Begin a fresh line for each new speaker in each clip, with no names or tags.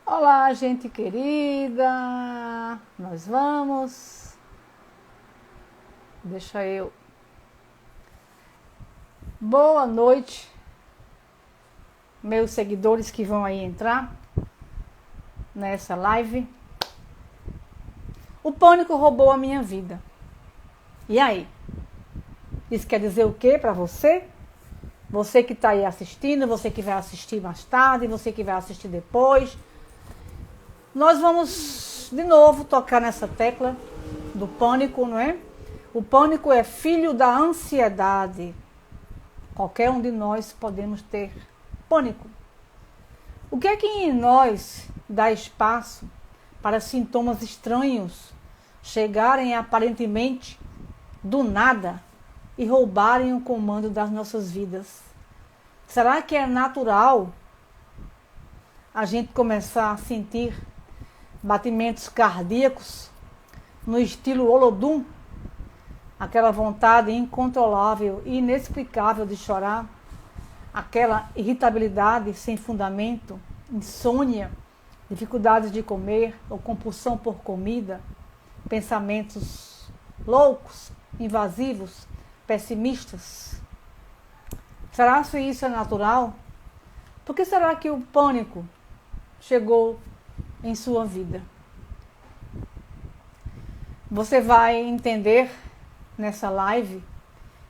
Olá, gente querida, nós vamos. Deixa eu. Boa noite, meus seguidores que vão aí entrar nessa live. O pânico roubou a minha vida. E aí? Isso quer dizer o que para você? Você que está aí assistindo, você que vai assistir mais tarde, você que vai assistir depois. Nós vamos de novo tocar nessa tecla do pânico, não é? O pânico é filho da ansiedade. Qualquer um de nós podemos ter pânico. O que é que em nós dá espaço para sintomas estranhos chegarem aparentemente do nada e roubarem o comando das nossas vidas? Será que é natural a gente começar a sentir batimentos cardíacos no estilo Olodum, aquela vontade incontrolável e inexplicável de chorar, aquela irritabilidade sem fundamento, insônia, dificuldades de comer ou compulsão por comida, pensamentos loucos, invasivos, pessimistas? Será que isso é natural? Por que será que o pânico chegou em sua vida? Você vai entender nessa live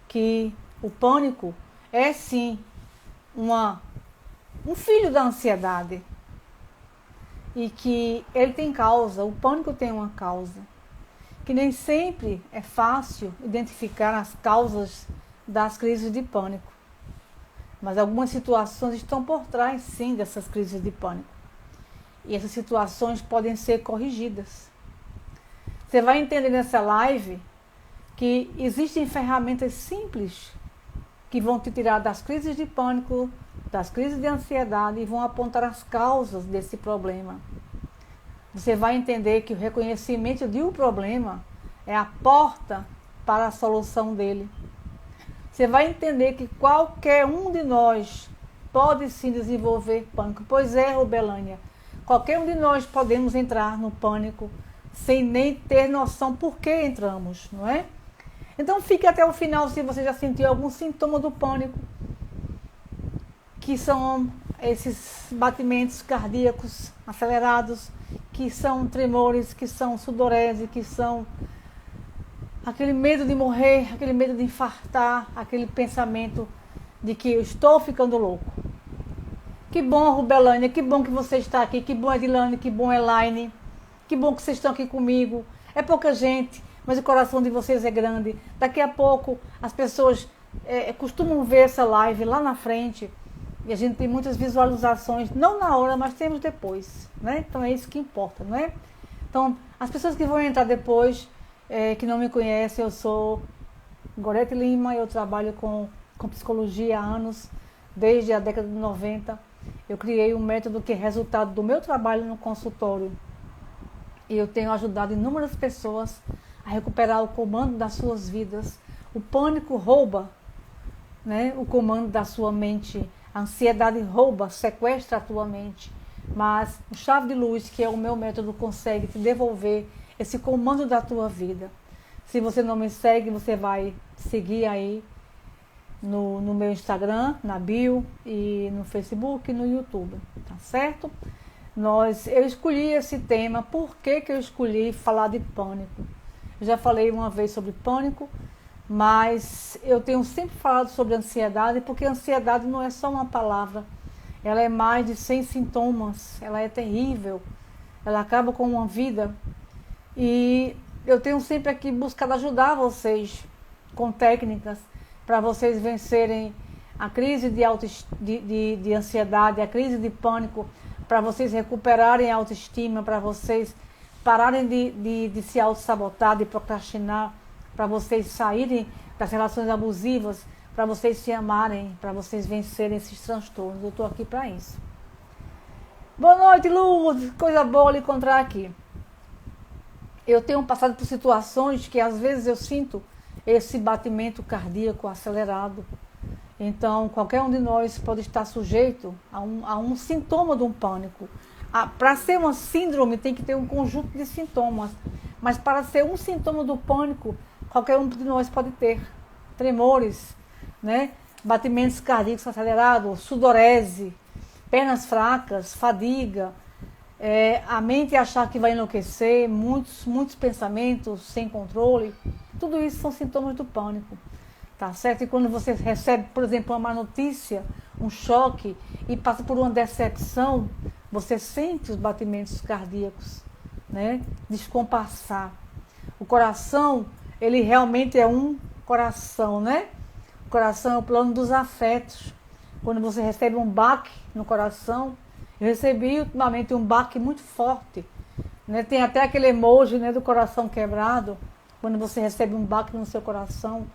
que o pânico é sim um filho da ansiedade e que ele tem causa, o pânico tem uma causa, que nem sempre é fácil identificar as causas das crises de pânico, mas algumas situações estão por trás sim dessas crises de pânico. E essas situações podem ser corrigidas. Você vai entender nessa live que existem ferramentas simples que vão te tirar das crises de pânico, das crises de ansiedade e vão apontar as causas desse problema. Você vai entender que o reconhecimento de um problema é a porta para a solução dele. Você vai entender que qualquer um de nós pode sim desenvolver pânico. Pois é, Rubelânia. Qualquer um de nós podemos entrar no pânico sem nem ter noção por que entramos, não é? Então fique até o final se você já sentiu algum sintoma do pânico, que são esses batimentos cardíacos acelerados, que são tremores, que são sudorese, que são aquele medo de morrer, aquele medo de infartar, aquele pensamento de que eu estou ficando louco. Que bom, Rubelânia, que bom que você está aqui, que bom, Edilane, que bom, Elaine, que bom que vocês estão aqui comigo. É pouca gente, mas o coração de vocês é grande. Daqui a pouco as pessoas costumam ver essa live lá na frente e a gente tem muitas visualizações, não na hora, mas temos depois, né? Então é isso que importa, não é? Então, as pessoas que vão entrar depois, que não me conhecem, eu sou Gorete Lima, eu trabalho com psicologia há anos, desde a década de 90. Eu criei um método que é resultado do meu trabalho no consultório. E eu tenho ajudado inúmeras pessoas a recuperar o comando das suas vidas. O pânico rouba, né, o comando da sua mente. A ansiedade rouba, sequestra a tua mente. Mas o Chave de Luz, que é o meu método, consegue te devolver esse comando da tua vida. Se você não me segue, você vai seguir aí no meu Instagram, na bio, e no Facebook e no YouTube, tá certo? Eu escolhi esse tema. Por que eu escolhi falar de pânico? Eu já falei uma vez sobre pânico, mas eu tenho sempre falado sobre ansiedade, porque a ansiedade não é só uma palavra, ela é mais de 100 sintomas, ela é terrível, ela acaba com uma vida, e eu tenho sempre aqui buscado ajudar vocês com técnicas para vocês vencerem a crise de ansiedade, a crise de pânico, para vocês recuperarem a autoestima, para vocês pararem de se auto-sabotar, de procrastinar, para vocês saírem das relações abusivas, para vocês se amarem, para vocês vencerem esses transtornos. Eu estou aqui para isso. Boa noite, Lourdes, coisa boa lhe encontrar aqui. Eu tenho passado por situações que às vezes eu sinto esse batimento cardíaco acelerado. Então, qualquer um de nós pode estar sujeito a um sintoma de um pânico, Para ser uma síndrome tem que ter um conjunto de sintomas, mas para ser um sintoma do pânico, qualquer um de nós pode ter. Tremores, né? Batimentos cardíacos acelerados, sudorese, pernas fracas, fadiga, a mente achar que vai enlouquecer, muitos pensamentos sem controle, tudo isso são sintomas do pânico, tá certo? E quando você recebe, por exemplo, uma má notícia, um choque, e passa por uma decepção, você sente os batimentos cardíacos, né, descompassar. O coração, ele realmente é um coração, né? O coração é o plano dos afetos. Quando você recebe um baque no coração, eu recebi ultimamente um baque muito forte, né? Tem até aquele emoji, né, do coração quebrado. Quando você recebe um baque no seu coração,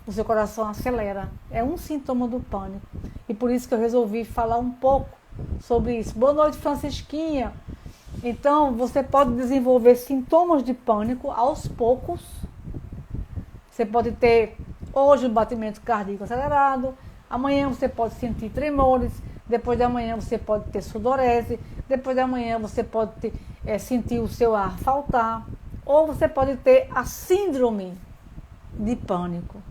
o seu coração acelera. É um sintoma do pânico. E por isso que eu resolvi falar um pouco sobre isso. Boa noite, Francisquinha. Então, você pode desenvolver sintomas de pânico aos poucos. Você pode ter hoje um batimento cardíaco acelerado, amanhã você pode sentir tremores, depois da manhã você pode ter sudorese, depois da manhã você pode sentir o seu ar faltar, ou você pode ter a síndrome de pânico,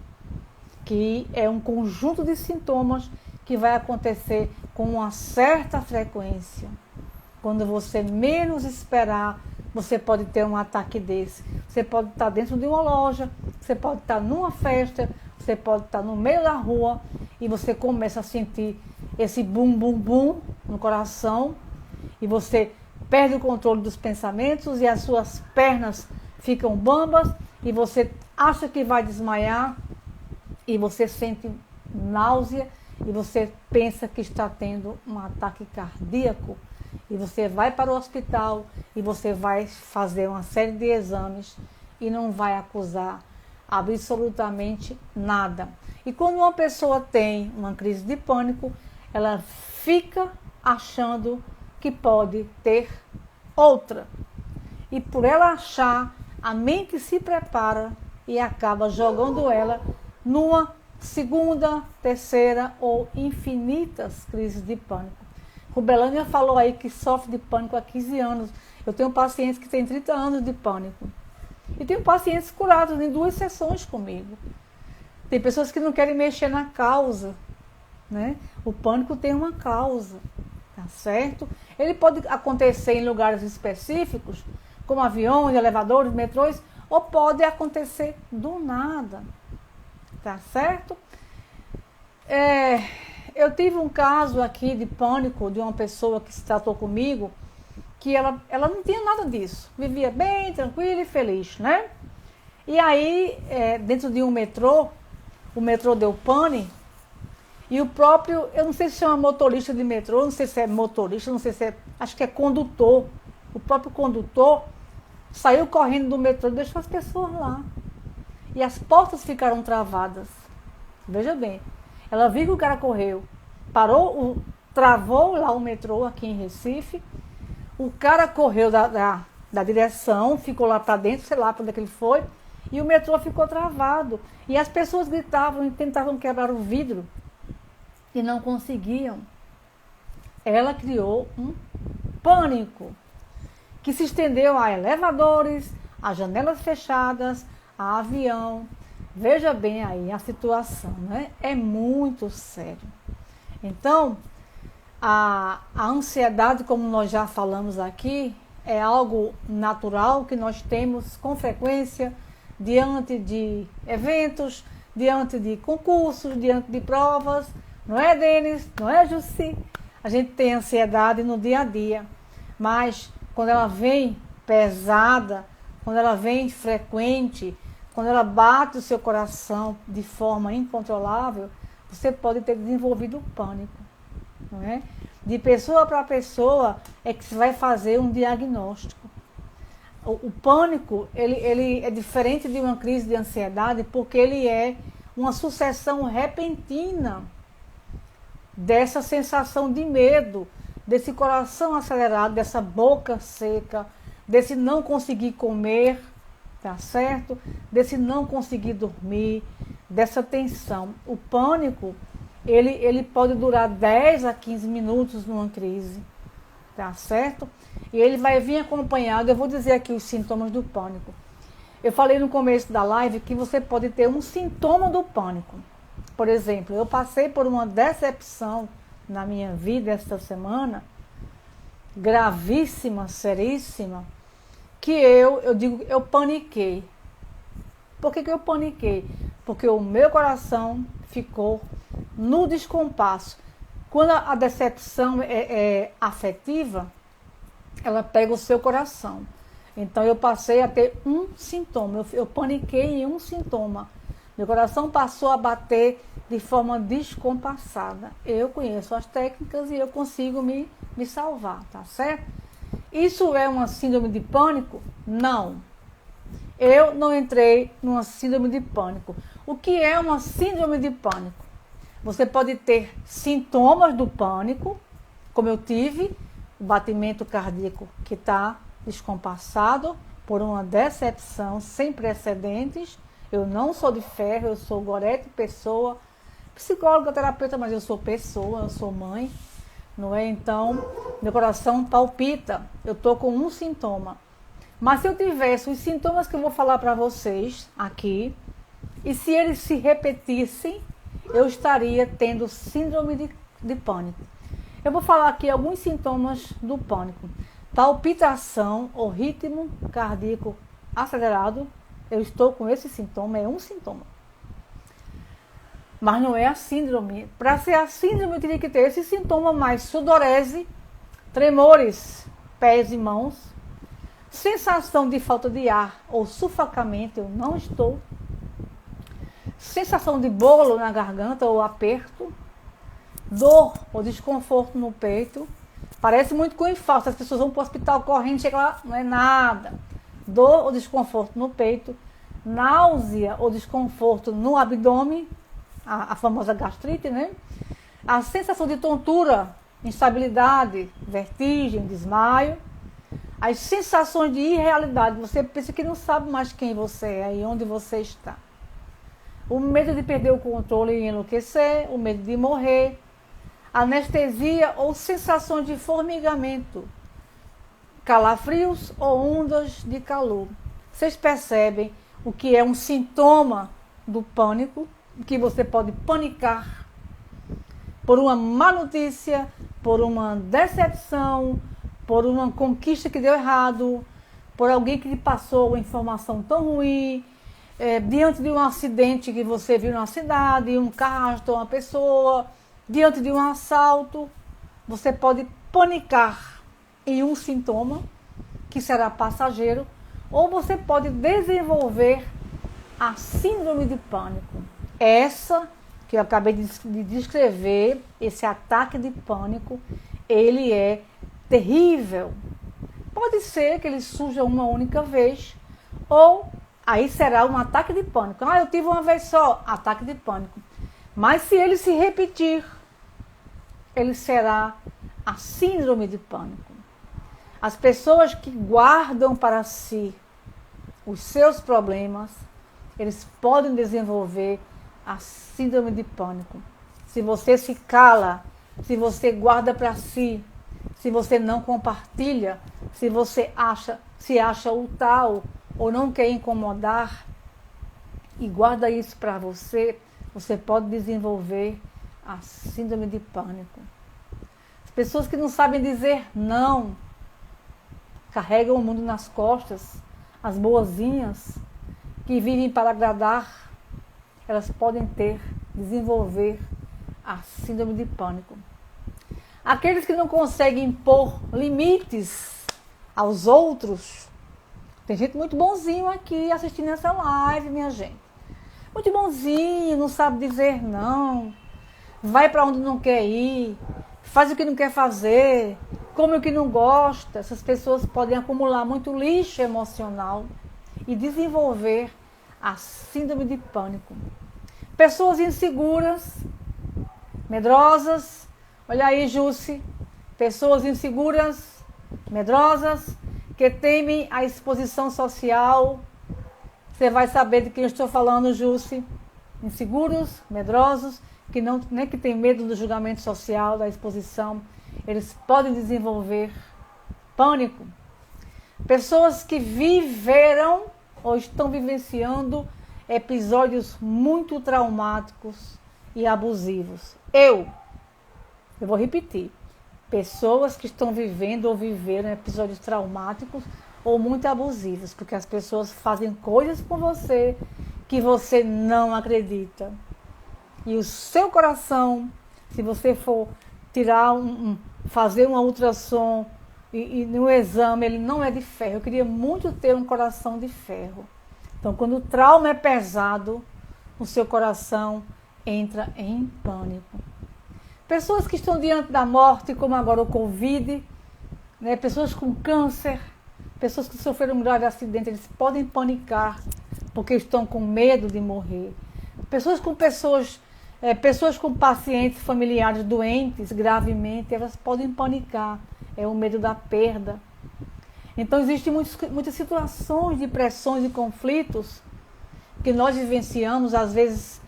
que é um conjunto de sintomas que vai acontecer com uma certa frequência. Quando você menos esperar, você pode ter um ataque desse. Você pode estar dentro de uma loja, você pode estar numa festa, você pode estar no meio da rua e você começa a sentir esse bum, bum, bum no coração e você perde o controle dos pensamentos e as suas pernas ficam bambas e você acha que vai desmaiar e você sente náusea e você pensa que está tendo um ataque cardíaco. E você vai para o hospital e você vai fazer uma série de exames e não vai acusar absolutamente nada. E quando uma pessoa tem uma crise de pânico, ela fica achando que pode ter outra. E por ela achar, a mente se prepara e acaba jogando ela numa segunda, terceira ou infinitas crises de pânico. Rubelânia falou aí que sofre de pânico há 15 anos. Eu tenho pacientes que têm 30 anos de pânico. E tenho pacientes curados em 2 sessões comigo. Tem pessoas que não querem mexer na causa, né? O pânico tem uma causa, tá certo? Ele pode acontecer em lugares específicos, como aviões, elevadores, metrôs, ou pode acontecer do nada, tá certo? Eu tive um caso aqui de pânico de uma pessoa que se tratou comigo, que ela não tinha nada disso, vivia bem, tranquila e feliz, né? E aí, dentro de um metrô, o metrô deu pane, e o próprio, eu não sei se chama motorista de metrô, não sei se é motorista, não sei se é, acho que é condutor, o próprio condutor saiu correndo do metrô e deixou as pessoas lá. E as portas ficaram travadas. Veja bem. Ela viu que o cara correu, travou lá o metrô aqui em Recife, o cara correu da direção, ficou lá para dentro, sei lá para onde é que ele foi, e o metrô ficou travado. E as pessoas gritavam e tentavam quebrar o vidro e não conseguiam. Ela criou um pânico que se estendeu a elevadores, a janelas fechadas, a avião. Veja bem aí a situação, né? É muito sério. Então, a ansiedade, como nós já falamos aqui, é algo natural que nós temos com frequência diante de eventos, diante de concursos, diante de provas. Não é, Denis? Não é, Jussi? A gente tem ansiedade no dia a dia, mas quando ela vem pesada, quando ela vem frequente, quando ela bate o seu coração de forma incontrolável, você pode ter desenvolvido pânico, não é? De pessoa para pessoa é que se vai fazer um diagnóstico. O pânico, ele é diferente de uma crise de ansiedade porque ele é uma sucessão repentina dessa sensação de medo, desse coração acelerado, dessa boca seca, desse não conseguir comer, tá certo? Desse não conseguir dormir, dessa tensão. O pânico, ele pode durar 10 a 15 minutos numa crise. tá certo? E ele vai vir acompanhado, eu vou dizer aqui os sintomas do pânico. Eu falei no começo da live que você pode ter um sintoma do pânico. Por exemplo, eu passei por uma decepção na minha vida esta semana, gravíssima, seríssima, que eu paniquei. Por que eu paniquei? Porque o meu coração ficou no descompasso. Quando a decepção é afetiva, ela pega o seu coração. Então eu passei a ter um sintoma, eu paniquei em um sintoma. Meu coração passou a bater de forma descompassada. Eu conheço as técnicas e eu consigo me salvar, tá certo? Isso é uma síndrome de pânico? Não. Eu não entrei numa síndrome de pânico. O que é uma síndrome de pânico? Você pode ter sintomas do pânico, como eu tive, o batimento cardíaco que está descompassado por uma decepção sem precedentes. Eu não sou de ferro, eu sou Gorete Pessoa, psicóloga, terapeuta, mas eu sou pessoa, eu sou mãe, não é? Então, meu coração palpita, eu estou com um sintoma. Mas se eu tivesse os sintomas que eu vou falar para vocês aqui, e se eles se repetissem, eu estaria tendo síndrome de pânico. Eu vou falar aqui alguns sintomas do pânico. Palpitação ou ritmo cardíaco acelerado. Eu estou com esse sintoma, é um sintoma. Mas não é a síndrome. Para ser a síndrome, eu teria que ter esse sintoma mais sudorese, tremores, pés e mãos, sensação de falta de ar ou sufocamento, eu não estou. Sensação de bolo na garganta ou aperto, dor ou desconforto no peito. Parece muito com infarto, as pessoas vão para o hospital correndo, chega lá, não é nada. Dor ou desconforto no peito, náusea ou desconforto no abdômen, a famosa gastrite, né? A sensação de tontura, instabilidade, vertigem, desmaio. As sensações de irrealidade, você pensa que não sabe mais quem você é e onde você está. O medo de perder o controle e enlouquecer, o medo de morrer, anestesia ou sensações de formigamento, calafrios ou ondas de calor. Vocês percebem o que é um sintoma do pânico, que você pode panicar por uma má notícia, por uma decepção, por uma conquista que deu errado, por alguém que lhe passou uma informação tão ruim, diante de um acidente que você viu na cidade, um carro arrastou uma pessoa, diante de um assalto, você pode panicar em um sintoma que será passageiro, ou você pode desenvolver a síndrome de pânico. Essa que eu acabei de descrever, esse ataque de pânico, ele é terrível. Pode ser que ele surja uma única vez, ou aí será um ataque de pânico. Eu tive uma vez só, ataque de pânico. Mas se ele se repetir, ele será a síndrome de pânico. As pessoas que guardam para si os seus problemas, eles podem desenvolver a síndrome de pânico. Se você se cala, se você guarda para si, se você não compartilha, se você se acha o tal ou não quer incomodar e guarda isso para você, você pode desenvolver a síndrome de pânico. As pessoas que não sabem dizer não, carregam o mundo nas costas, as boazinhas, que vivem para agradar, elas podem desenvolver a síndrome de pânico. Aqueles que não conseguem impor limites aos outros, tem gente muito bonzinho aqui assistindo essa live, minha gente. Muito bonzinho, não sabe dizer não, vai para onde não quer ir, faz o que não quer fazer, come o que não gosta. Essas pessoas podem acumular muito lixo emocional e desenvolver a síndrome de pânico. Pessoas inseguras, medrosas, olha aí, Jússi, pessoas inseguras, medrosas, que temem a exposição social. Você vai saber de quem eu estou falando, Jússi. Inseguros, medrosos, que não, nem que tem medo do julgamento social, da exposição. eles podem desenvolver pânico. Pessoas que viveram ou estão vivenciando episódios muito traumáticos e abusivos. Eu vou repetir. Pessoas que estão vivendo ou viveram episódios traumáticos ou muito abusivos, porque as pessoas fazem coisas com você que você não acredita. E o seu coração, se você for tirar fazer uma ultrassom e no exame ele não é de ferro. Eu queria muito ter um coração de ferro. Então, quando o trauma é pesado, o seu coração entra em pânico. Pessoas que estão diante da morte, como agora o Covid, né? Pessoas com câncer, pessoas que sofreram um grave acidente, eles podem panicar porque estão com medo de morrer. Pessoas com pacientes familiares doentes gravemente, elas podem panicar. É o medo da perda. Então, existem muitas situações de pressões e conflitos que nós vivenciamos, às vezes,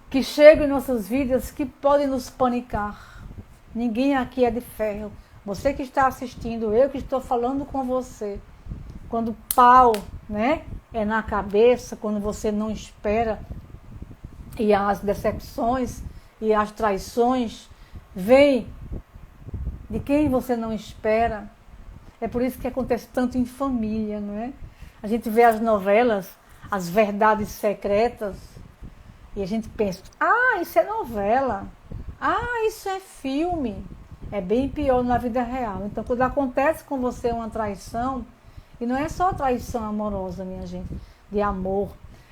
que chegam em nossas vidas, que podem nos panicar. Ninguém aqui é de ferro. Você que está assistindo, eu que estou falando com você. Quando o pau, né, é na cabeça, quando você não espera, e as decepções e as traições vêm de quem você não espera. É por isso que acontece tanto em família, não é? A gente vê as novelas, as verdades secretas, e a gente pensa, isso é novela, isso é filme. É bem pior na vida real. Então, quando acontece com você uma traição, e não é só traição amorosa, minha gente, de amor,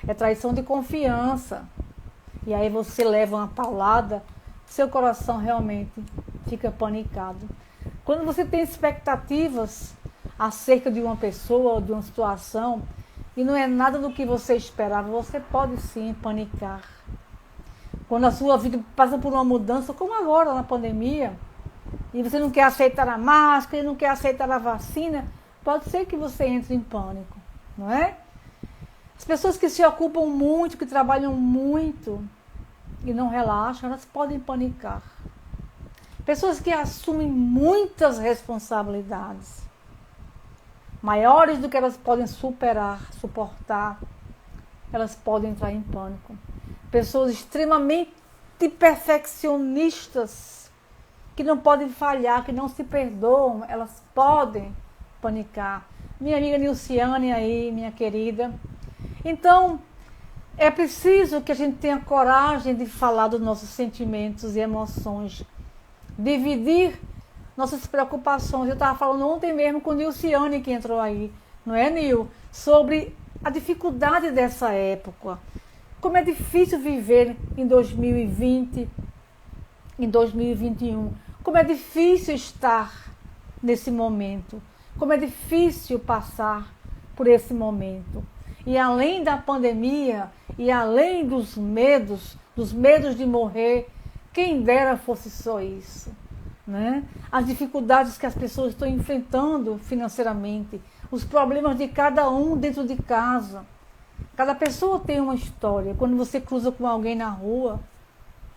é traição de confiança. E aí você leva uma paulada, seu coração realmente fica panicado. Quando você tem expectativas acerca de uma pessoa ou de uma situação, e não é nada do que você esperava, você pode sim panicar. Quando a sua vida passa por uma mudança, como agora na pandemia, e você não quer aceitar a máscara, não quer aceitar a vacina, pode ser que você entre em pânico, não é? As pessoas que se ocupam muito, que trabalham muito e não relaxam, elas podem panicar. Pessoas que assumem muitas responsabilidades, maiores do que elas podem suportar, elas podem entrar em pânico. Pessoas extremamente perfeccionistas, que não podem falhar, que não se perdoam, elas podem panicar. Minha amiga Nilciane aí, minha querida. Então, é preciso que a gente tenha coragem de falar dos nossos sentimentos e emoções, dividir nossas preocupações. Eu estava falando ontem mesmo com Nilciane, que entrou aí, não é, Nil? Sobre a dificuldade dessa época. Como é difícil viver em 2020, em 2021. Como é difícil estar nesse momento. Como é difícil passar por esse momento. E além da pandemia, e além dos medos de morrer, quem dera fosse só isso, né? As dificuldades que as pessoas estão enfrentando financeiramente, os problemas de cada um dentro de casa. Cada pessoa tem uma história. Quando você cruza com alguém na rua,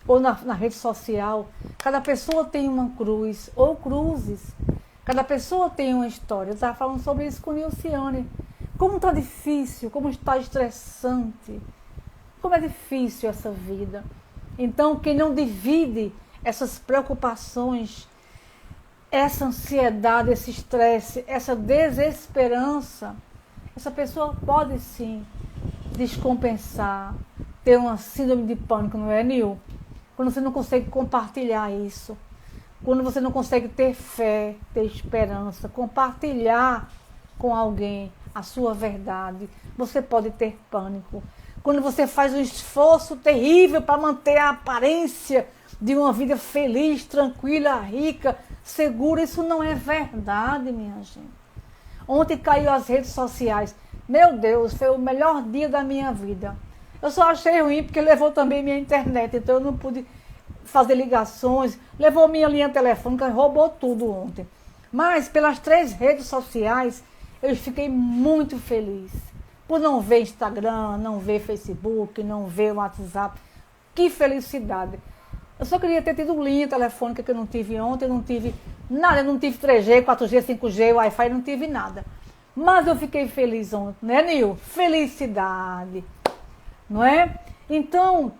ou na rede social, cada pessoa tem uma cruz, ou cruzes. Cada pessoa tem uma história. Eu estava falando sobre isso com Nilciane. Como está difícil, como está estressante, como é difícil essa vida. Então, quem não divide essas preocupações, essa ansiedade, esse estresse, essa desesperança, essa pessoa pode sim descompensar, ter uma síndrome de pânico, não é, Nil? Quando você não consegue compartilhar isso, quando você não consegue ter fé, ter esperança, compartilhar com alguém a sua verdade, você pode ter pânico. Quando você faz um esforço terrível para manter a aparência de uma vida feliz, tranquila, rica, segura, isso não é verdade, minha gente. Ontem caiu as redes sociais. Meu Deus, foi o melhor dia da minha vida. Eu só achei ruim porque levou também minha internet, então eu não pude fazer ligações, levou minha linha telefônica, roubou tudo ontem. Mas pelas 3 redes sociais, eu fiquei muito feliz. Por não ver Instagram, não ver Facebook, não ver WhatsApp. Que felicidade. Eu só queria ter tido linha telefônica que eu não tive ontem, eu não tive nada, eu não tive 3G, 4G, 5G, Wi-Fi, não tive nada. Mas eu fiquei feliz ontem, né, Nil? Felicidade, não é? Então,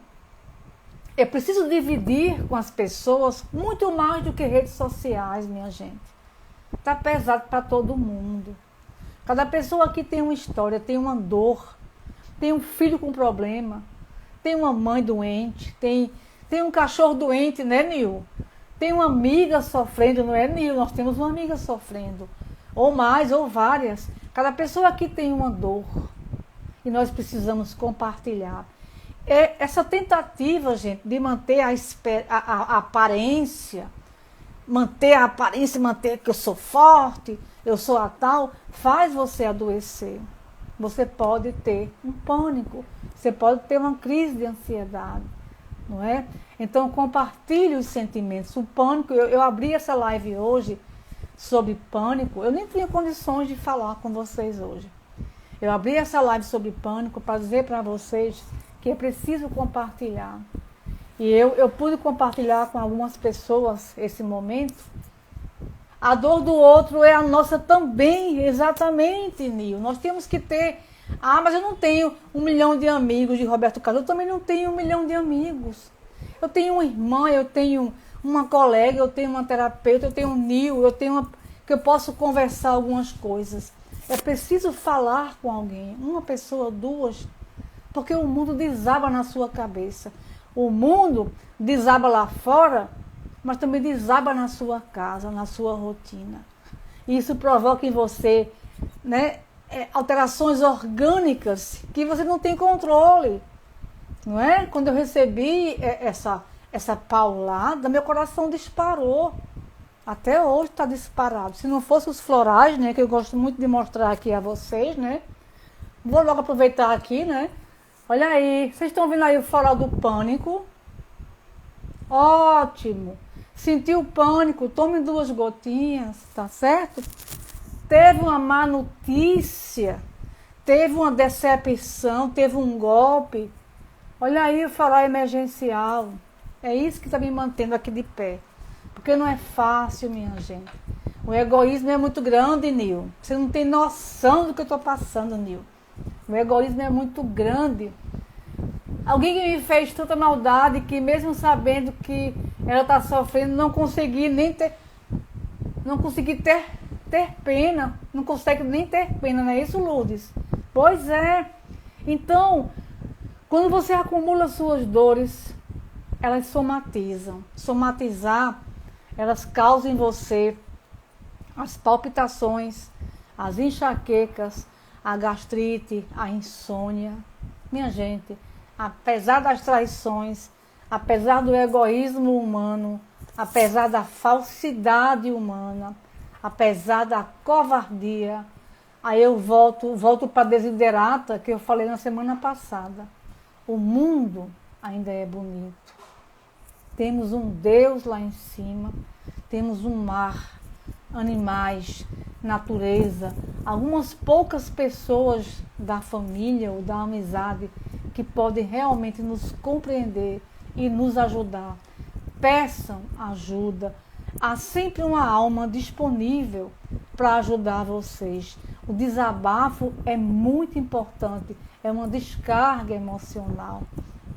eu preciso dividir com as pessoas muito mais do que redes sociais, minha gente. Tá pesado para todo mundo. Cada pessoa aqui tem uma história, tem uma dor, tem um filho com problema, tem uma mãe doente, tem um cachorro doente, né, Nil? Tem uma amiga sofrendo, não é, Nil? Nós temos uma amiga sofrendo. Ou mais, ou várias. Cada pessoa aqui tem uma dor. E nós precisamos compartilhar. Essa tentativa, gente, de manter a aparência, manter que eu sou forte, eu sou a tal, faz você adoecer. Você pode ter um pânico, você pode ter uma crise de ansiedade, não é? Então compartilhe os sentimentos. O pânico, eu abri essa live hoje sobre pânico, eu nem tinha condições de falar com vocês hoje. Eu abri essa live sobre pânico para dizer para vocês que é preciso compartilhar. E eu pude compartilhar com algumas pessoas esse momento. A dor do outro é a nossa também, exatamente, Nil. Nós temos que ter... Ah, mas eu não tenho 1 milhão de amigos de Roberto Carlos. Eu também não tenho 1 milhão de amigos. Eu tenho uma irmã, eu tenho uma colega, eu tenho uma terapeuta, eu tenho um Nil, que eu posso conversar algumas coisas. É preciso falar com alguém, uma pessoa, duas, porque o mundo desaba na sua cabeça. O mundo desaba lá fora, mas também desaba na sua casa, na sua rotina. E isso provoca em você, né, alterações orgânicas que você não tem controle. Não é? Quando eu recebi essa paulada, meu coração disparou. Até hoje está disparado. Se não fosse os florais, né, que eu gosto muito de mostrar aqui a vocês, né? Vou logo aproveitar aqui, né? Olha aí, vocês estão vendo aí o floral do pânico? Ótimo! Sentiu o pânico, tome 2 gotinhas, tá certo? Teve uma má notícia, teve uma decepção, teve um golpe. Olha aí o floral emergencial. É isso que está me mantendo aqui de pé. Porque não é fácil, minha gente. O egoísmo é muito grande, Nil. Você não tem noção do que eu estou passando, Nil. O egoísmo é muito grande. Alguém que me fez tanta maldade que mesmo sabendo que ela está sofrendo, não consegui ter pena. Não consegue nem ter pena, não é isso, Lourdes? Pois é. Então, quando você acumula suas dores, elas somatizam. Somatizar, elas causam em você as palpitações, as enxaquecas, a gastrite, a insônia. Minha gente, apesar das traições, apesar do egoísmo humano, apesar da falsidade humana, apesar da covardia, aí eu volto para a desiderata que eu falei na semana passada. O mundo ainda é bonito. Temos um Deus lá em cima, temos um mar, animais, natureza, algumas poucas pessoas da família ou da amizade que podem realmente nos compreender e nos ajudar. Peçam ajuda. Há sempre uma alma disponível para ajudar vocês. O desabafo é muito importante, é uma descarga emocional,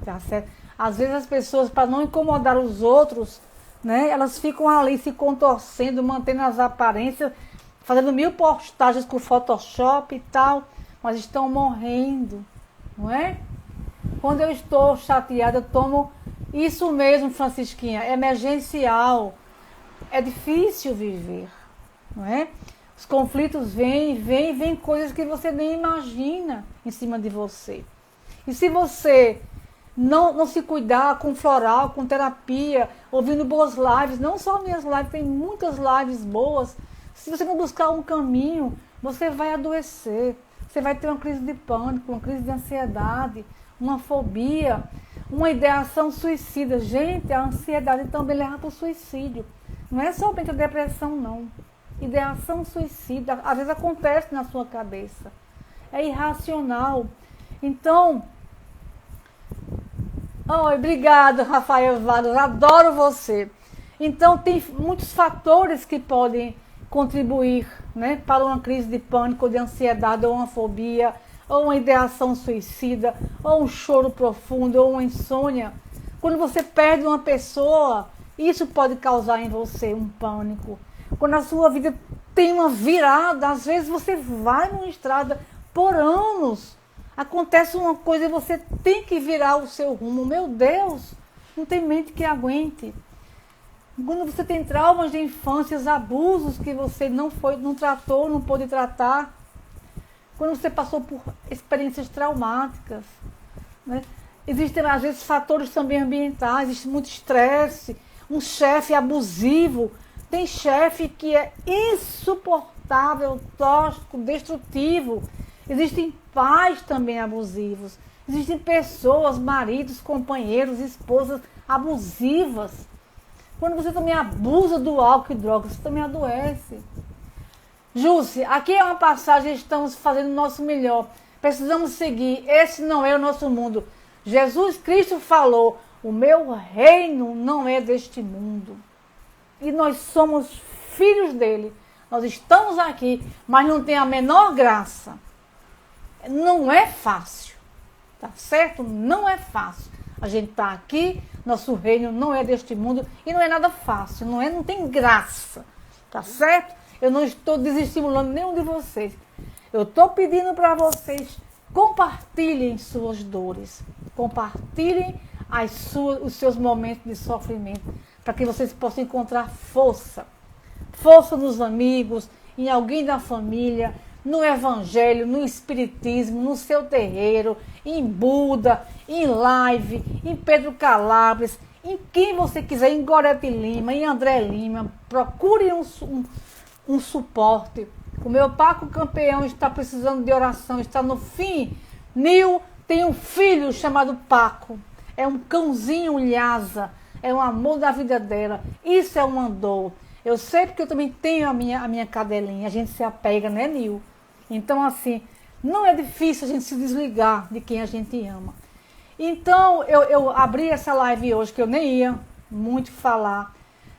tá certo? Às vezes as pessoas, para não incomodar os outros, né, elas ficam ali se contorcendo, mantendo as aparências, fazendo 1000 postagens com Photoshop e tal, mas estão morrendo, não é? Quando eu estou chateada, eu tomo isso mesmo, Francisquinha, emergencial. É difícil viver, não é? Os conflitos vêm coisas que você nem imagina em cima de você. E se você não se cuidar com floral, com terapia, ouvindo boas lives, não só minhas lives, tem muitas lives boas. Se você não buscar um caminho, você vai adoecer. Você vai ter uma crise de pânico, uma crise de ansiedade, uma fobia, uma ideação suicida. Gente, a ansiedade também leva para o suicídio. Não é somente a depressão, não. Ideação suicida, às vezes acontece na sua cabeça. É irracional. Então, Oi, obrigado, Rafael Vadas, adoro você. Então, tem muitos fatores que podem contribuir, né, para uma crise de pânico, de ansiedade, ou uma fobia, ou uma ideação suicida, ou um choro profundo, ou uma insônia. Quando você perde uma pessoa, isso pode causar em você um pânico. Quando a sua vida tem uma virada, às vezes você vai numa estrada por anos, acontece uma coisa e você tem que virar o seu rumo. Meu Deus, não tem mente que aguente. Quando você tem traumas de infância, abusos que você não tratou, não pôde tratar. Quando você passou por experiências traumáticas, né? Existem, às vezes, fatores também ambientais, existe muito estresse, um chefe abusivo. Tem chefe que é insuportável, tóxico, destrutivo. Existem pais também abusivos. Existem pessoas, maridos, companheiros, esposas abusivas. Quando você também abusa do álcool e drogas, você também adoece. Jússi, aqui é uma passagem, estamos fazendo o nosso melhor. Precisamos seguir, esse não é o nosso mundo. Jesus Cristo falou, o meu reino não é deste mundo. E nós somos filhos dele. Nós estamos aqui, mas não tem a menor graça. Não é fácil, tá certo? Não é fácil. A gente está aqui, nosso reino não é deste mundo e não é nada fácil, não tem graça, tá certo? Eu não estou desestimulando nenhum de vocês. Eu estou pedindo para vocês, compartilhem suas dores, compartilhem os seus momentos de sofrimento, para que vocês possam encontrar força. Força nos amigos, em alguém da família, no evangelho, no espiritismo, no seu terreiro, em Buda, em Live, em Pedro Calabres, em quem você quiser, em Gorete Lima, em André Lima. Procure um suporte. O meu Paco Campeão está precisando de oração, está no fim. Nil tem um filho chamado Paco. É um cãozinho lhasa, é um amor da vida dela. Isso é um andor. Eu sei porque eu também tenho a minha cadelinha. A gente se apega, né, Nil? Então, assim, não é difícil a gente se desligar de quem a gente ama. Então, eu abri essa live hoje, que eu nem ia muito falar,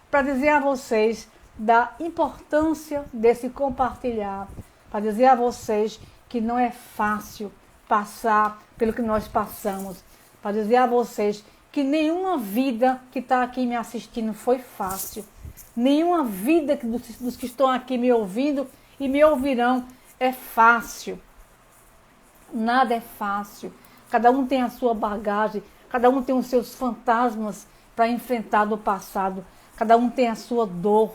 para dizer a vocês da importância desse compartilhar, para dizer a vocês que não é fácil passar pelo que nós passamos, para dizer a vocês que nenhuma vida que está aqui me assistindo foi fácil, nenhuma vida dos que estão aqui me ouvindo e me ouvirão é fácil. Nada é fácil. Cada um tem a sua bagagem, cada um tem os seus fantasmas para enfrentar do passado, cada um tem a sua dor.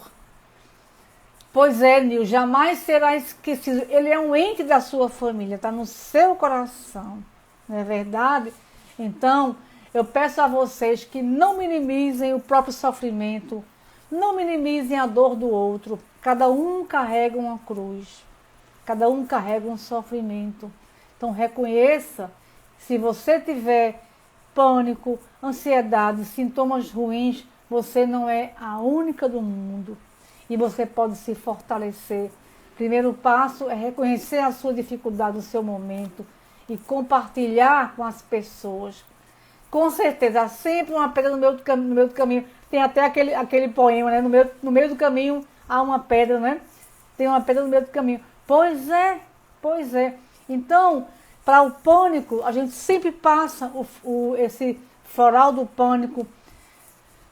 Pois é, Nil, jamais será esquecido. Ele é um ente da sua família, está no seu coração, não é verdade? Então, eu peço a vocês que não minimizem o próprio sofrimento, não minimizem a dor do outro. Cada um carrega uma cruz. Cada um carrega um sofrimento. Então reconheça, se você tiver pânico, ansiedade, sintomas ruins, você não é a única do mundo. E você pode se fortalecer. Primeiro passo é reconhecer a sua dificuldade, o seu momento e compartilhar com as pessoas. Com certeza, há sempre uma pedra no meio do caminho. Tem até aquele poema, né? No meio do caminho há uma pedra, né? Tem uma pedra no meio do caminho. Pois é, pois é. Então, para o pânico, a gente sempre passa esse floral do pânico,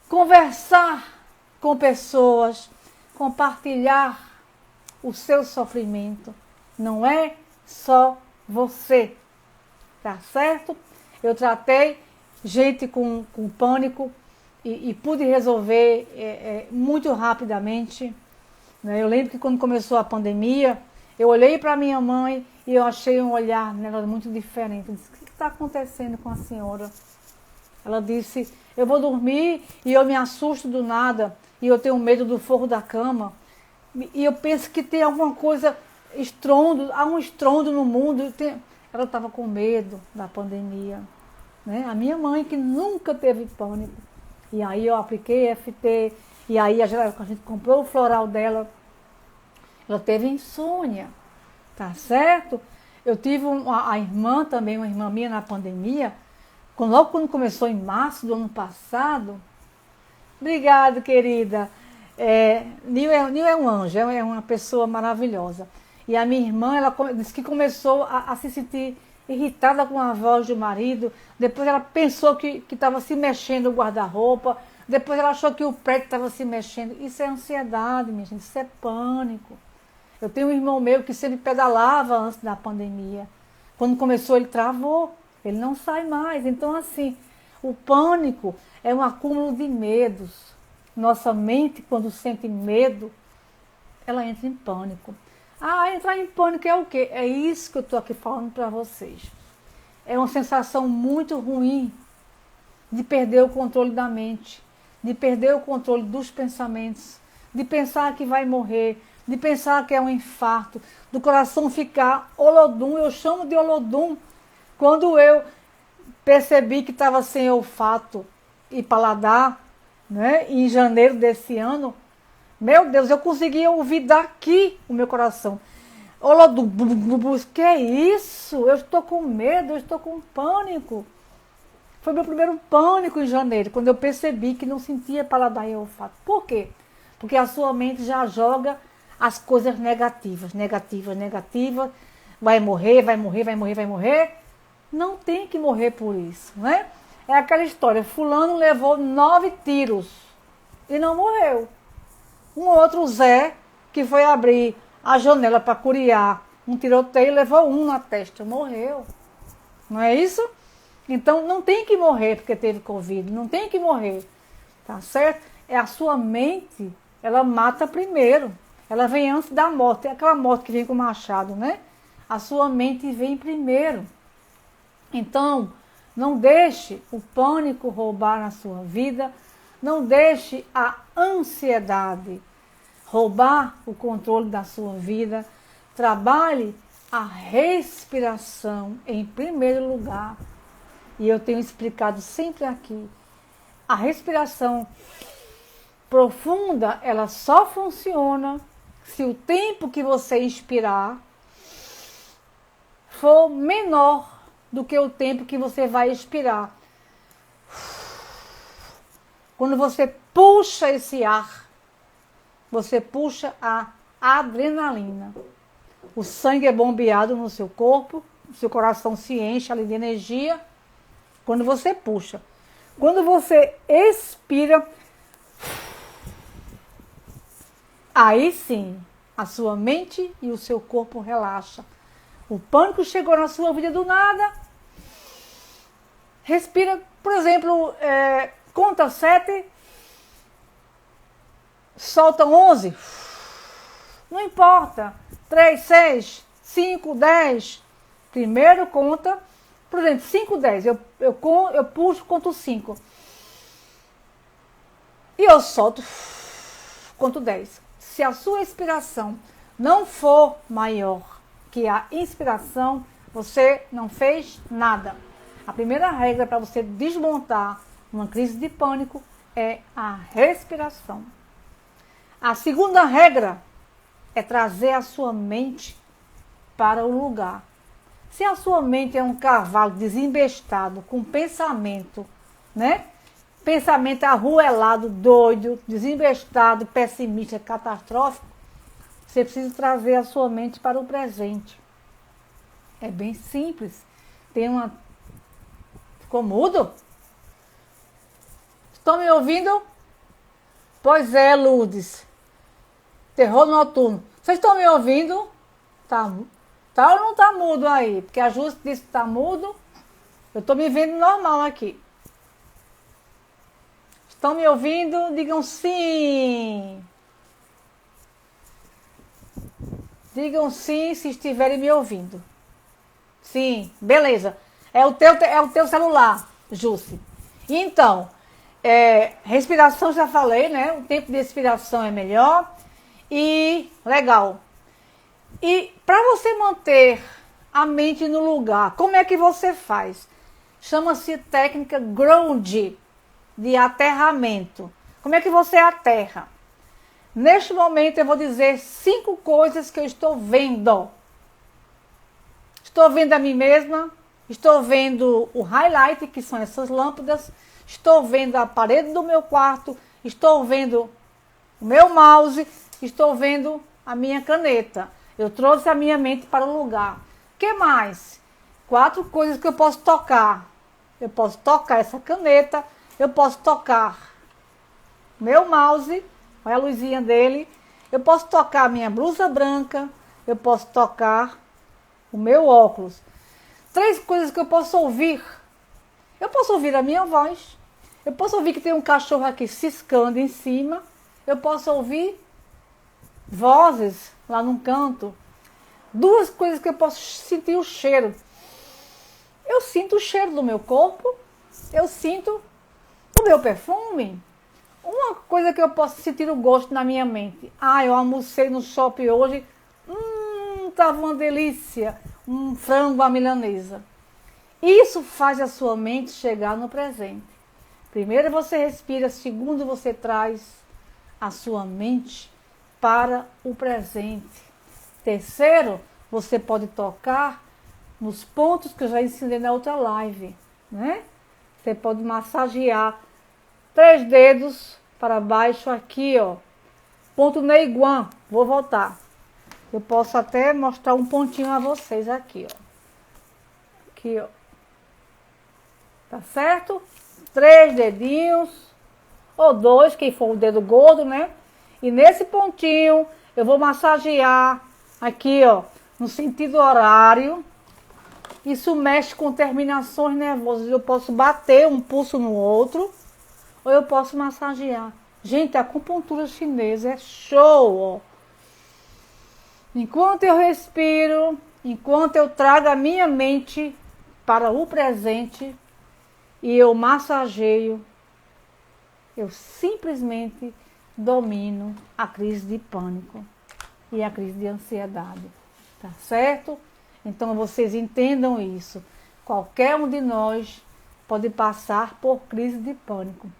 conversar com pessoas, compartilhar o seu sofrimento. Não é só você, tá certo? Eu tratei gente com pânico e pude resolver muito rapidamente. Né? Eu lembro que quando começou a pandemia, eu olhei para minha mãe e eu achei um olhar nela muito diferente. Eu disse, o que está acontecendo com a senhora? Ela disse, eu vou dormir e eu me assusto do nada e eu tenho medo do forro da cama. E eu penso que tem alguma coisa, há um estrondo no mundo. Ela estava com medo da pandemia. Né? A minha mãe, que nunca teve pânico. E aí eu apliquei EFT, e aí a gente comprou o floral dela. Ela teve insônia, tá certo? Eu tive a irmã também, uma irmã minha na pandemia, logo quando começou em março do ano passado. Obrigada, querida. Nil é um anjo, é uma pessoa maravilhosa. E a minha irmã, ela disse que começou a se sentir irritada com a voz do marido. Depois ela pensou que estava se mexendo o guarda-roupa. Depois ela achou que o prédio estava se mexendo. Isso é ansiedade, minha gente, isso é pânico. Eu tenho um irmão meu que sempre pedalava antes da pandemia. Quando começou, ele travou. Ele não sai mais. Então, assim, o pânico é um acúmulo de medos. Nossa mente, quando sente medo, ela entra em pânico. Entrar em pânico é o quê? É isso que eu estou aqui falando para vocês. É uma sensação muito ruim de perder o controle da mente, de perder o controle dos pensamentos, de pensar que vai morrer, de pensar que é um infarto, do coração ficar olodum. Eu chamo de olodum quando eu percebi que estava sem olfato e paladar, né? Em janeiro desse ano, meu Deus, eu conseguia ouvir daqui o meu coração. Olodum, que é isso? Eu estou com medo, eu estou com pânico. Foi meu primeiro pânico em janeiro, quando eu percebi que não sentia paladar e olfato. Por quê? Porque a sua mente já joga as coisas negativas. Vai morrer, vai morrer, vai morrer, vai morrer. Não tem que morrer por isso, né? É aquela história, fulano levou 9 tiros e não morreu. Um outro Zé, que foi abrir a janela para curiar um tiroteio, levou um na testa, morreu. Não é isso? Então não tem que morrer porque teve Covid, não tem que morrer, tá certo? É a sua mente, ela mata primeiro, ela vem antes da morte, é aquela morte que vem com o machado, né? A sua mente vem primeiro. Então, não deixe o pânico roubar na sua vida, não deixe a ansiedade roubar o controle da sua vida. Trabalhe a respiração em primeiro lugar. E eu tenho explicado sempre aqui, a respiração profunda, ela só funciona se o tempo que você expirar for menor do que o tempo que você vai expirar. Quando você puxa esse ar, você puxa a adrenalina. O sangue é bombeado no seu corpo, o seu coração se enche ali de energia. Quando você puxa. Quando você expira, aí sim, a sua mente e o seu corpo relaxam. O pânico chegou na sua vida do nada. Respira, por exemplo, conta 7, solta 11. Não importa. 3, 6, 5, 10. Primeiro conta, por exemplo, 5, 10. Eu puxo, conto 5. E eu solto, conto 10. Se a sua expiração não for maior que a inspiração, você não fez nada. A primeira regra para você desmontar uma crise de pânico é a respiração. A segunda regra é trazer a sua mente para o lugar. Se a sua mente é um cavalo desembestado, com pensamento, né? Pensamento arruelado, doido, desembestado, pessimista, catastrófico, você precisa trazer a sua mente para o presente. É bem simples. Ficou mudo? Estão me ouvindo? Pois é, Lourdes. Terror noturno. Vocês estão me ouvindo? Tá ou não tá mudo aí? Porque a Júcia disse que tá mudo. Eu estou me vendo normal aqui. Estão me ouvindo? Digam sim. Digam sim se estiverem me ouvindo. Sim, beleza. É o teu celular, Júcia. Então, respiração já falei, né? O tempo de expiração é melhor. E legal. E para você manter a mente no lugar, como é que você faz? Chama-se técnica ground, de aterramento. Como é que você aterra? Neste momento eu vou dizer 5 coisas que eu estou vendo. Estou vendo a mim mesma, estou vendo o highlight, que são essas lâmpadas, estou vendo a parede do meu quarto, estou vendo o meu mouse, estou vendo a minha caneta. Eu trouxe a minha mente para o lugar. O que mais? 4 coisas que eu posso tocar. Eu posso tocar essa caneta, eu posso tocar meu mouse, olha a luzinha dele, eu posso tocar a minha blusa branca, eu posso tocar o meu óculos. 3 coisas que eu posso ouvir. Eu posso ouvir a minha voz, eu posso ouvir que tem um cachorro aqui ciscando em cima, eu posso ouvir vozes lá num canto. 2 coisas que eu posso sentir o cheiro. Eu sinto o cheiro do meu corpo, eu sinto o meu perfume. Uma coisa que eu posso sentir o gosto na minha mente. Eu almocei no shopping hoje, tava uma delícia, um frango à milanesa. Isso faz a sua mente chegar no presente. Primeiro você respira, segundo você traz a sua mente para o presente. Terceiro, você pode tocar nos pontos que eu já ensinei na outra live, né? Você pode massagear 3 dedos para baixo aqui, ó. Ponto Neiguan. Vou voltar. Eu posso até mostrar um pontinho a vocês aqui, ó. Aqui, ó. Tá certo? 3 dedinhos, ou 2, quem for o dedo gordo, né? E nesse pontinho eu vou massagear aqui, ó, no sentido horário. Isso mexe com terminações nervosas. Eu posso bater um pulso no outro, ou eu posso massagear. Gente, a acupuntura chinesa é show, ó. Enquanto eu respiro, enquanto eu trago a minha mente para o presente e eu massageio, eu simplesmente domino a crise de pânico e a crise de ansiedade, tá certo? Então vocês entendam isso. Qualquer um de nós pode passar por crise de pânico.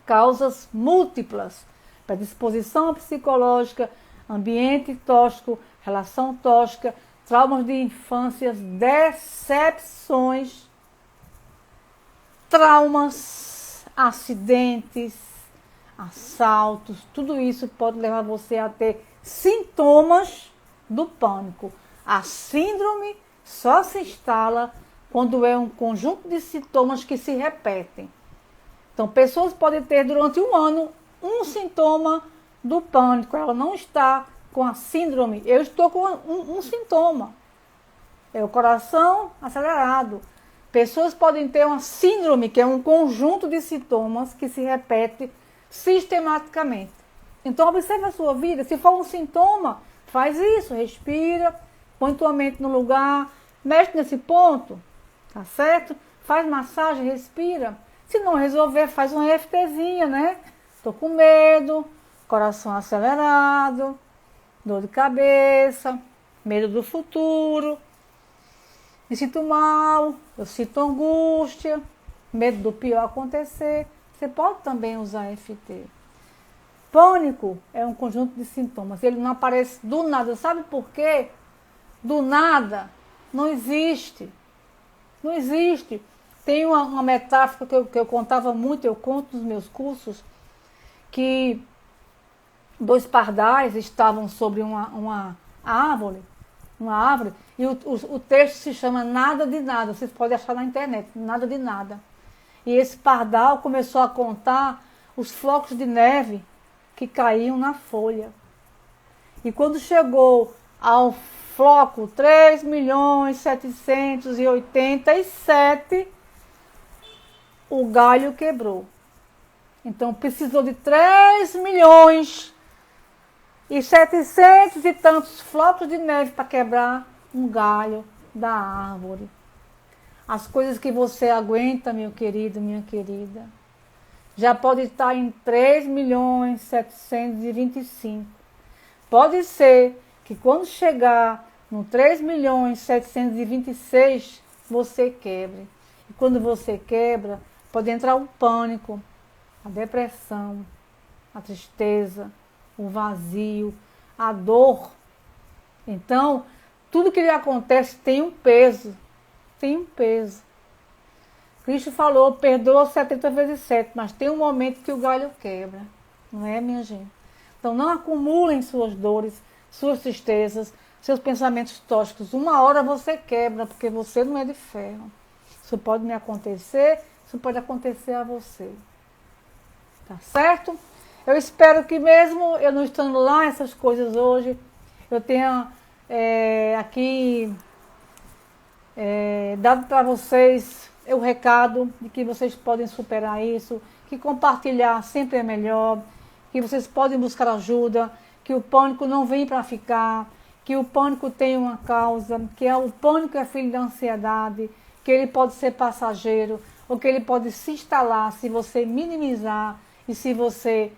Causas múltiplas: predisposição psicológica, ambiente tóxico, relação tóxica, traumas de infância, decepções, traumas, acidentes, assaltos, tudo isso pode levar você a ter sintomas do pânico. A síndrome só se instala quando é um conjunto de sintomas que se repetem. Então, pessoas podem ter durante um ano um sintoma do pânico, ela não está com a síndrome, eu estou com um sintoma, é o coração acelerado. Pessoas podem ter uma síndrome, que é um conjunto de sintomas que se repete sistematicamente. Então, observe a sua vida, se for um sintoma, faz isso, respira, põe tua mente no lugar, mexe nesse ponto, tá certo? Faz massagem, respira. Se não resolver, faz uma EFTzinha, né? Tô com medo, coração acelerado, dor de cabeça, medo do futuro, me sinto mal, eu sinto angústia, medo do pior acontecer. Você pode também usar EFT. Pânico é um conjunto de sintomas, ele não aparece do nada. Sabe por quê? Do nada não existe. Não existe. Tem uma metáfora que eu contava muito, eu conto nos meus cursos, que 2 pardais estavam sobre uma árvore, e o texto se chama Nada de Nada, vocês podem achar na internet, Nada de Nada. E esse pardal começou a contar os flocos de neve que caíam na folha. E quando chegou ao floco 3.787.000, o galho quebrou. Então precisou de 3.700.000 e tantos flocos de neve para quebrar um galho da árvore. As coisas que você aguenta, meu querido, minha querida, já pode estar em 3.725.000. Pode ser que quando chegar no 3.726.000, você quebre. E quando você quebra, pode entrar o pânico, a depressão, a tristeza, o vazio, a dor. Então, tudo que lhe acontece tem um peso. tem um peso. Cristo falou, perdoa 70 vezes 7, mas tem um momento que o galho quebra. Não é, minha gente? Então não acumulem suas dores, suas tristezas, seus pensamentos tóxicos. Uma hora você quebra, porque você não é de ferro. Isso pode me acontecer, isso pode acontecer a você. Tá certo? Eu espero que mesmo eu não estando lá essas coisas hoje, eu tenha aqui dado para vocês o recado de que vocês podem superar isso, que compartilhar sempre é melhor, que vocês podem buscar ajuda, que o pânico não vem para ficar, que o pânico tem uma causa, que o pânico é filho da ansiedade, que ele pode ser passageiro, ou que ele pode se instalar se você minimizar e se você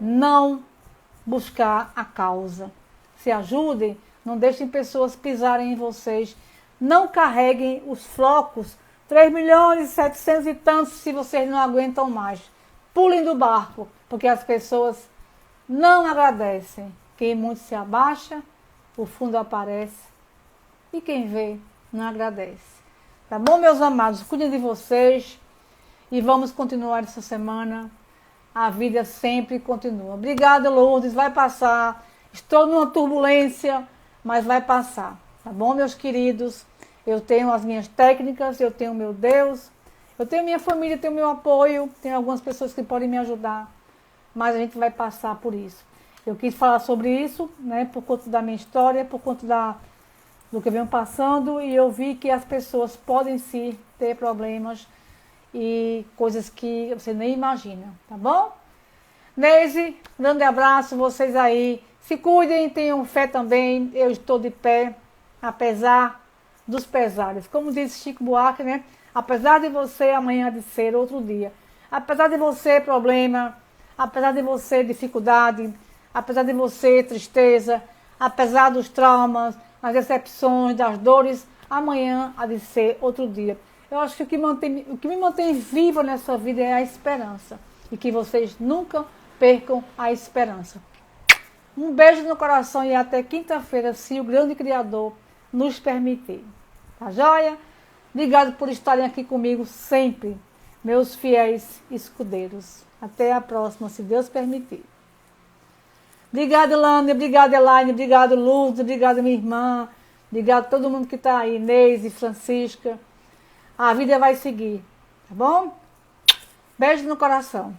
não buscar a causa. Se ajudem, não deixem pessoas pisarem em vocês, não carreguem os flocos, 3 milhões e 700 e tantos, se vocês não aguentam mais. Pulem do barco, porque as pessoas não agradecem. Quem muito se abaixa, o fundo aparece, e quem vê, não agradece. Tá bom, meus amados? Cuidem de vocês e vamos continuar essa semana. A vida sempre continua. Obrigada, Lourdes, vai passar. Estou numa turbulência, mas vai passar. Tá bom, meus queridos? Eu tenho as minhas técnicas, eu tenho meu Deus, eu tenho minha família, tenho meu apoio, tenho algumas pessoas que podem me ajudar, mas a gente vai passar por isso. Eu quis falar sobre isso, né, por conta da minha história, por conta do que eu venho passando, e eu vi que as pessoas podem sim ter problemas e coisas que você nem imagina, tá bom? Neise, grande abraço, vocês aí, se cuidem, tenham fé também, eu estou de pé, apesar dos pesares. Como disse Chico Buarque, né? Apesar de você amanhã de ser outro dia, apesar de você problema, apesar de você dificuldade, apesar de você tristeza, apesar dos traumas, das decepções, das dores, amanhã há de ser outro dia. Eu acho que o que me mantém viva nessa vida é a esperança. E que vocês nunca percam a esperança. Um beijo no coração e até quinta-feira, se o grande Criador nos permitir. Tá joia? Obrigado por estarem aqui comigo sempre, meus fiéis escudeiros. Até a próxima, se Deus permitir. Obrigada, Lânia, obrigada, Elaine, obrigado, Luz, obrigada, minha irmã, obrigado a todo mundo que está aí, Inês e Francisca. A vida vai seguir, tá bom? Beijo no coração.